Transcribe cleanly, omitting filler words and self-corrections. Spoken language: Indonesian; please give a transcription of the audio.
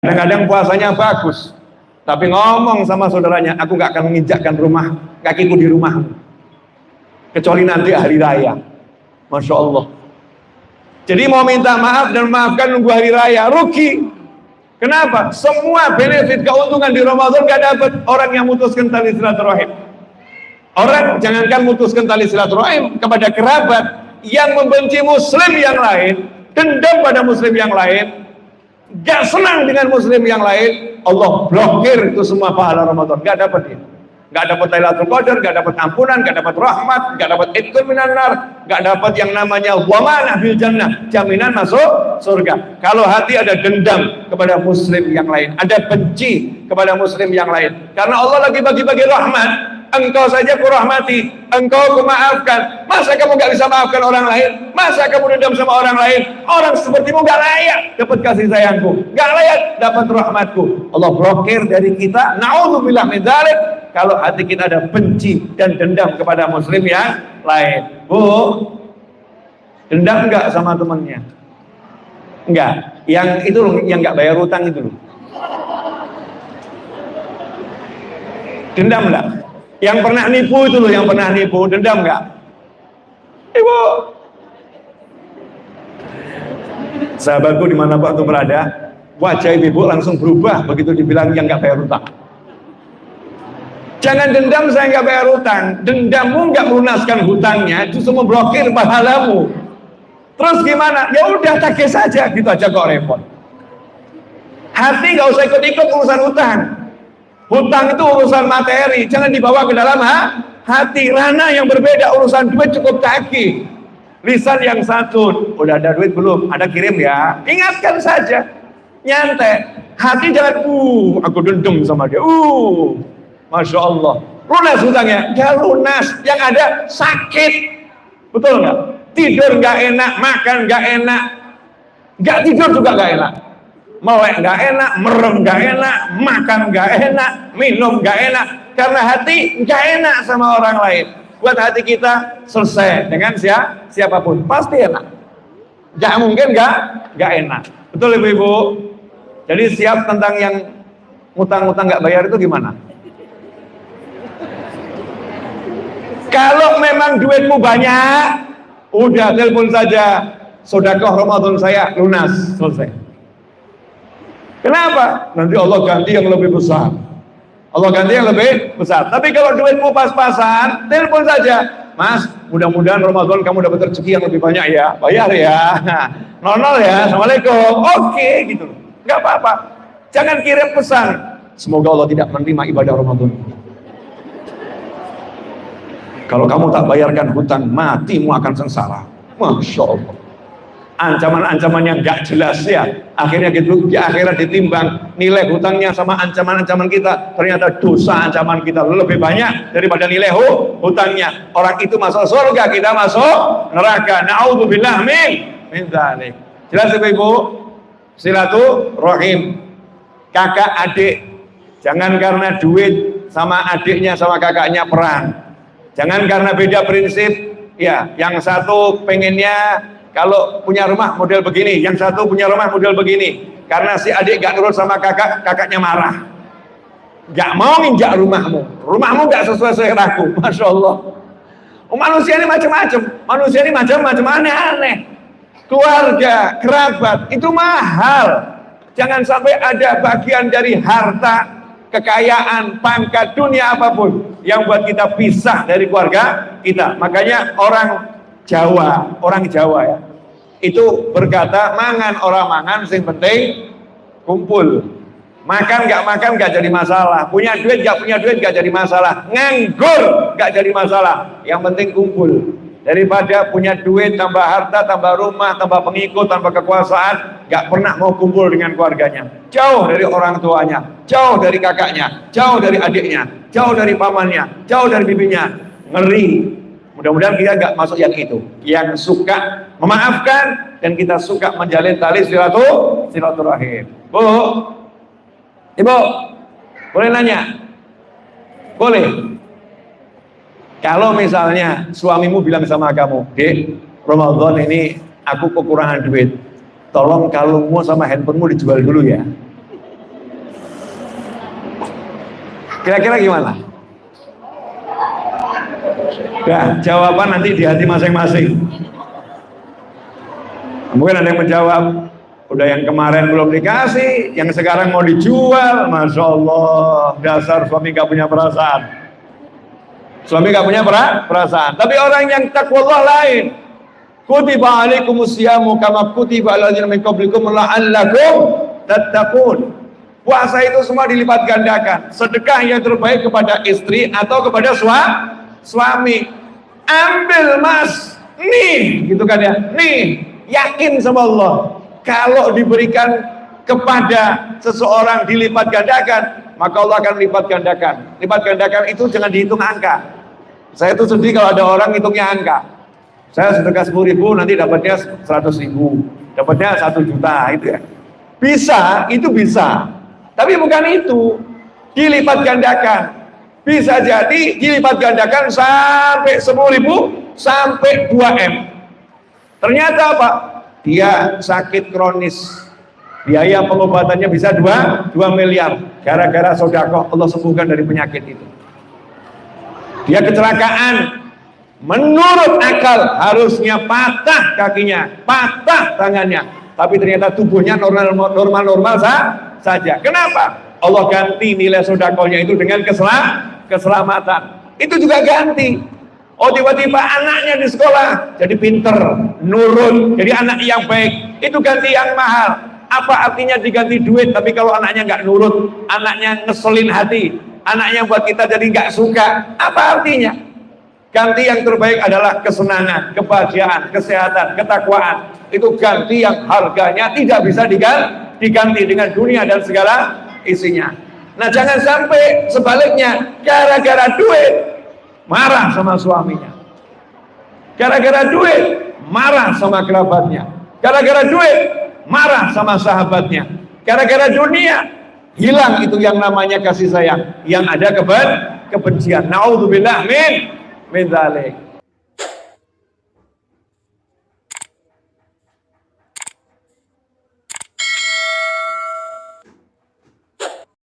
Kadang-kadang puasanya bagus, tapi ngomong sama saudaranya, aku gak akan menginjakkan kakiku di rumah, kecuali nanti hari raya. Masya Allah. Jadi mau minta maaf dan maafkan nunggu hari raya, rugi. Kenapa? Semua benefit keuntungan di Ramadan gak dapat orang yang mutuskan tali silaturahim. Orang jangankan mutuskan tali silaturahim kepada kerabat yang membenci muslim yang lain, dendam pada muslim yang lain, gak senang dengan muslim yang lain, Allah blokir itu semua pahala Ramadan. Gak dapat dia, gak dapat Lailatul Qadar, gak dapat ampunan, gak dapat rahmat, gak dapat itqun minan nar, gak dapat yang namanya dhamanah bil jannah, jaminan masuk surga. Kalau hati ada dendam kepada muslim yang lain, ada benci kepada muslim yang lain, karena Allah lagi bagi-bagi rahmat, engkau saja ku rahmati, engkau ku maafkan. Masa kamu gak bisa maafkan orang lain? Masa kamu dendam sama orang lain? Orang sepertimu gak layak dapat kasih sayangku, gak layak dapat rahmatku. Allah blokir dari kita, na'udzubillah min dzalik, kalau hati kita ada benci dan dendam kepada muslim yang lain. Bu, dendam enggak sama temannya? Enggak. Yang itu loh, yang enggak bayar utang itu loh. Dendam enggak? Yang pernah nipu itu loh, yang pernah nipu, dendam enggak? Ibu, sahabatku dimanapun itu berada, wajah ibu langsung berubah begitu dibilang yang enggak bayar utang. Jangan dendam saya enggak bayar utang, dendammu enggak melunaskan hutangnya, justru memblokir pahalamu. Terus gimana? Ya udah tagih saja, gitu aja kok repot. Hati enggak usah ikut-ikut urusan hutang. Hutang itu urusan materi, jangan dibawa ke dalam hati. Ranah yang berbeda, urusan duit cukup tagih. Lisan yang satu, udah ada duit belum? Ada kirim ya? Ingatkan saja, nyantai. Hati jangan, aku dendam sama dia. Masya Allah. Lunas hutangnya? Ya lunas. Yang ada sakit. Betul nggak? Tidur nggak enak, makan nggak enak, nggak tidur juga nggak enak. Melek nggak enak, merem nggak enak, makan nggak enak, minum nggak enak, karena hati nggak enak sama orang lain. Buat hati kita selesai dengan siapapun pasti enak. Nggak mungkin nggak enak. Betul ibu-ibu. Jadi siap tentang yang ngutang-ngutang nggak bayar itu gimana? Kalau memang duitmu banyak, udah telepon saja, sedekah Ramadan saya lunas, selesai. Kenapa? Nanti Allah ganti yang lebih besar. Allah ganti yang lebih besar. Tapi kalau duitmu pas-pasan, telepon saja. Mas, mudah-mudahan Ramadan kamu dapat rezeki yang lebih banyak ya. Bayar ya. 00 ya. Assalamualaikum. Oke, gitu. Enggak apa-apa. Jangan kirim pesan. Semoga Allah tidak menerima ibadah Ramadan. Kalau kamu tak bayarkan hutang, matimu akan sengsara. Masya Allah. Ancaman-ancaman yang gak jelas ya. Akhirnya gitu, di akhirat ditimbang nilai hutangnya sama ancaman-ancaman kita, ternyata dosa ancaman kita lebih banyak daripada nilai hutangnya. Orang itu masuk surga, kita masuk neraka. Na'udzubillah min dzalik. Jelas ibu-ibu? Silaturahim, kakak adik. Jangan karena duit sama adiknya sama kakaknya perang. Jangan karena beda prinsip ya. Yang satu pengennya kalau punya rumah model begini, yang satu punya rumah model begini. Karena si adik gak nurut sama kakak, kakaknya marah. Gak mau nginjak rumahmu gak sesuai seleraku. Masya Allah. Manusia ini macam-macam, manusia ini macam-macam, aneh-aneh. Keluarga, kerabat, itu mahal. Jangan sampai ada bagian dari harta, kekayaan, pangkat, dunia apapun yang buat kita pisah dari keluarga kita. Makanya orang Jawa ya, itu berkata, mangan orang mangan, sing penting kumpul. Makan gak jadi masalah, punya duit gak punya duit gak jadi masalah, nganggur gak jadi masalah, yang penting kumpul. Daripada punya duit, tambah harta, tambah rumah, tambah pengikut, tambah kekuasaan, gak pernah mau kumpul dengan keluarganya. Jauh dari orang tuanya, jauh dari kakaknya, jauh dari adiknya, jauh dari pamannya, jauh dari bibinya. Ngeri. Mudah-mudahan kita gak masuk yang itu, yang suka memaafkan dan kita suka menjalin tali silaturahim. Bu, ibu, boleh nanya? Boleh. Kalau misalnya suamimu bilang sama kamu, Dek, Ramadan ini aku kekurangan duit, tolong kalungmu sama handphonemu dijual dulu ya. Kira-kira gimana? Ya, jawaban nanti di hati masing-masing. Mungkin ada yang menjawab, udah yang kemarin belum dikasih, yang sekarang mau dijual. Masya Allah, dasar suami gak punya perasaan. Suami gak punya perasaan. Tapi orang yang taqwallah lain. Kutiba alaikumusyamu kama kutiba ala ladzina min qablikum la'allakum tattaqun. Puasa itu semua dilipat gandakan. Sedekah yang terbaik kepada istri atau kepada suami. Ambil mas, nih, gitu kan ya, nih, yakin sama Allah. Kalau diberikan kepada seseorang dilipat gandakan, maka Allah akan lipat gandakan. Lipat gandakan itu jangan dihitung angka. Saya tuh sedih kalau ada orang hitungnya angka. Saya sedekah 10.000 nanti dapatnya 100.000, dapatnya 1 juta, itu ya. Bisa, itu bisa. Tapi bukan itu, dilipat gandakan. Bisa jadi dilipat gandakan sampai 10.000 sampai 2M. Ternyata apa? Dia sakit kronis. Biaya pengobatannya bisa 2 miliar. Gara-gara sedekah Allah sembuhkan dari penyakit itu. Dia kecelakaan. Menurut akal harusnya patah kakinya, patah tangannya. Tapi ternyata tubuhnya normal-normal saja. Kenapa? Allah ganti nilai sedekahnya itu dengan keselamatan. Itu juga ganti. Oh, tiba-tiba anaknya di sekolah jadi pinter, nurut, jadi anak yang baik. Itu ganti yang mahal. Apa artinya diganti duit? Tapi kalau anaknya nggak nurut, anaknya ngeselin hati, anaknya buat kita jadi nggak suka, apa artinya? Ganti yang terbaik adalah kesenangan, kebahagiaan, kesehatan, ketakwaan. Itu ganti yang harganya tidak bisa diganti dengan dunia dan segala isinya. Nah, jangan sampai sebaliknya, gara-gara duit marah sama suaminya, gara-gara duit marah sama kerabatnya, gara-gara duit marah sama sahabatnya, gara-gara dunia hilang itu yang namanya kasih sayang, yang ada kebencian. Naudzubillah min dzalik.